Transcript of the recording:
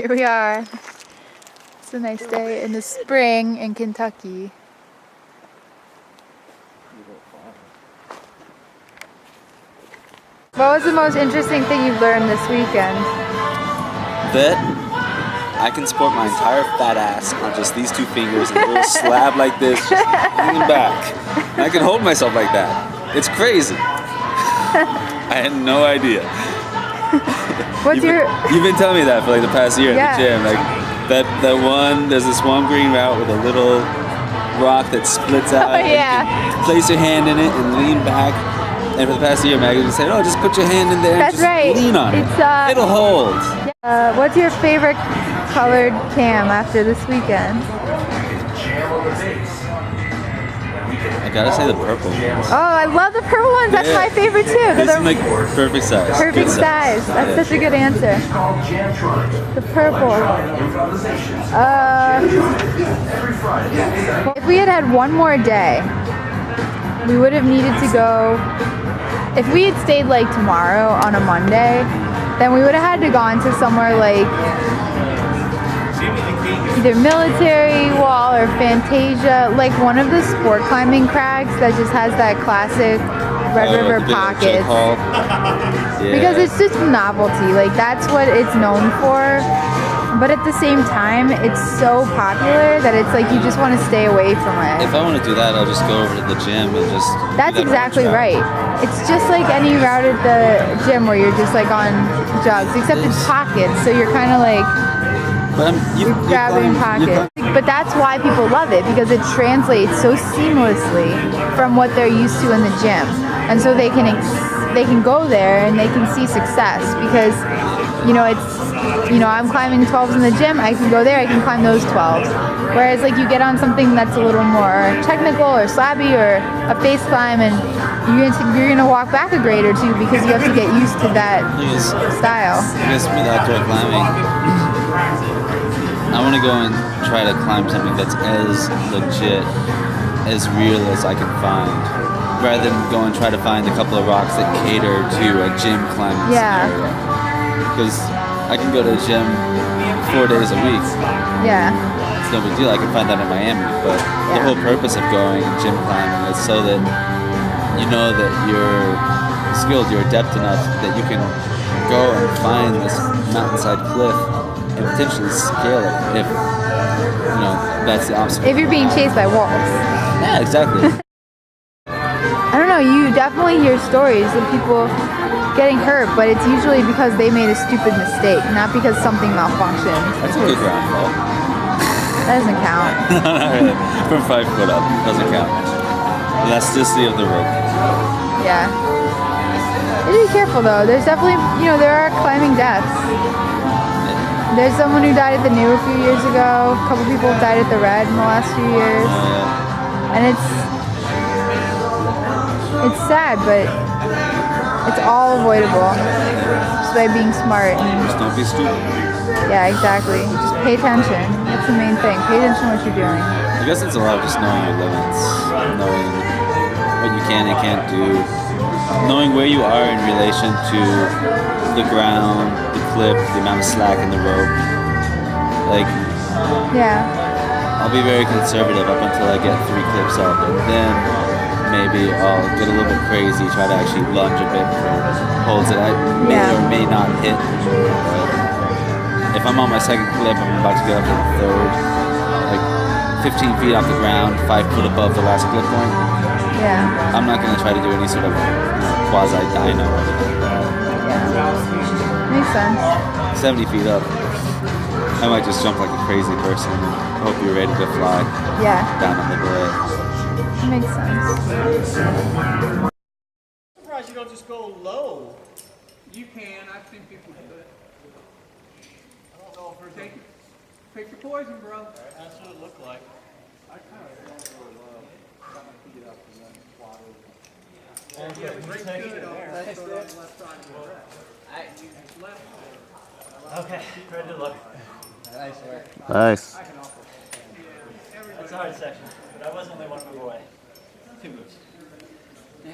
Here we are. It's a nice day in the spring in Kentucky. What was the most interesting thing you've learned this weekend? That I can support my entire fat ass on just these two fingers and a little slab like this, just leaning back. And I can hold myself like that. It's crazy. I had no idea. You've been telling me that for like the past year in the gym. Like there's this one green route with a little rock that splits out. Oh, yeah. You can place your hand in it and lean back. And for the past year, Maggie was saying, "Oh, just put your hand in there and just lean on it. It'll hold." What's your favorite colored cam after this weekend? I gotta say the purple ones. Oh, I love the purple ones. That's my favorite too. They seem like perfect size. Perfect size. That's such a good answer. The purple. If we had had one more day, we would have needed to go. If we had stayed like tomorrow on a Monday, then we would have had to gone to somewhere like either Military Wall or Fantasia, like one of the sport climbing crags that just has that classic Red River pockets. Because it's just novelty, like that's what it's known for. But at the same time, it's so popular that it's like you just want to stay away from it. If I want to do that, I'll just go over to the gym and just... That's exactly right. It's just like any route at the gym where you're just like on jogs, except it's pockets, so you're kind of like you're grabbing pockets. But that's why people love it, because it translates so seamlessly from what they're used to in the gym. And so they can go there and they can see success because, I'm climbing 12s in the gym, I can go there, I can climb those 12s. Whereas like you get on something that's a little more technical or slabby or a face climb and you're gonna walk back a grade or two because you have to get used to that style. I guess with outdoor climbing, I want to go and try to climb something that's as legit, as real as I can find, rather than go and try to find a couple of rocks that cater to a gym climbing scenario. Because I can go to the gym 4 days a week. Yeah. It's no big deal. I can find that in Miami. But the whole purpose of going and gym climbing is so that you know that you're skilled, you're adept enough that you can go and find this mountainside cliff and potentially scale it if, that's the obstacle. If you're being chased by wolves. Yeah, exactly. I don't know, you definitely hear stories of people getting hurt, but it's usually because they made a stupid mistake, not because something malfunctioned. That's a good ground fall. That doesn't count. Not really. From 5 foot up, doesn't count. Elasticity of the rope. Yeah. You be careful though. There's definitely, there are climbing deaths. There's someone who died at the New a few years ago. A couple people died at the Red in the last few years. And it's sad, but it's all avoidable just by being smart. And just don't be stupid. Yeah, exactly. Just pay attention. That's the main thing. Pay attention to what you're doing. I guess it's a lot of just knowing your limits, knowing what you can and can't do, knowing where you are in relation to the ground, the clip, the amount of slack in the rope. I'll be very conservative up until I get 3 clips up, and then maybe I'll get a little bit crazy, try to actually lunge a bit for holds that I may or may not hit. If I'm on my second clip, I'm about to get up to the third, like 15 feet off the ground, 5 foot above the last clip point. Yeah. I'm not going to try to do any sort of quasi-dyno or anything like that. Yeah. Makes sense. 70 feet up, I might just jump like a crazy person and hope you're ready to fly down on the blade. Makes sense. I'm surprised you don't just go low. You can. I've seen people do it. I don't know if there's Pick your poison, bro. That's what it looked like. I kind of want to go low. Got my feet up and then fly over. Yeah, great That's good on the left side of the left. Okay, ready to look. Nice work. Nice. That's a hard section, but I was only 1 move away. 2 moves. Yeah.